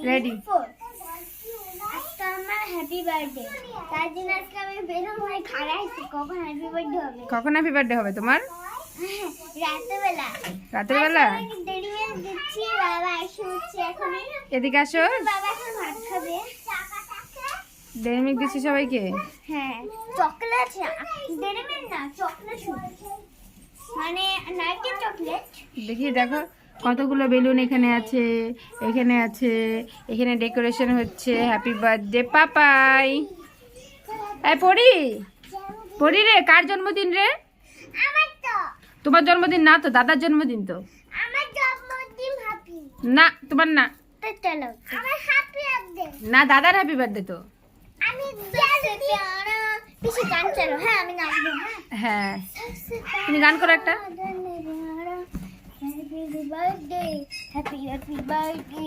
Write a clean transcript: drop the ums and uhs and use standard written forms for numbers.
Ready. আজকে আমার happy birthday, তার জন্য আজকে আমি বেরোন হয়ে খাড়াইছি কখন হ্যাপি বার্থডে হবে। কখন হ্যাপি বার্থডে হবে তোমার? রাতেরবেলা। রাতের বেলা? দেরি হয়ে দিচ্ছি, বাবা এসে উঠছে এখনই। এদিকে আসো। বাবা এখন ভাত খাবে। ডেরি মিল্ক দিচ্ছি সবাইকে। হ্যাঁ, চকলেট ডেরি মিল্ক না, চকলেট মানে নারকেল চকলেট। দেখি দেখো কতগুলো বেলুন এখানে আছে, এখানে আছে, এখানে ডেকোরেশন হচ্ছে। Happy birthday Papai. এই পড়ি পড়ি রে, কার জন্মদিন রে? আমার তো, তোমার জন্মদিন না তো, দাদার জন্মদিন তো। আমার জন্মদিন হ্যাপি। না তোমার না, তো চলো আমার হ্যাপি বার্থডে। না দাদার হ্যাপি বার্থডে তো। আমি পিছে গান চালো। হ্যাঁ আমি নাচবো। হ্যাঁ তুমি গান করো একটা। Happy birthday, happy birthday.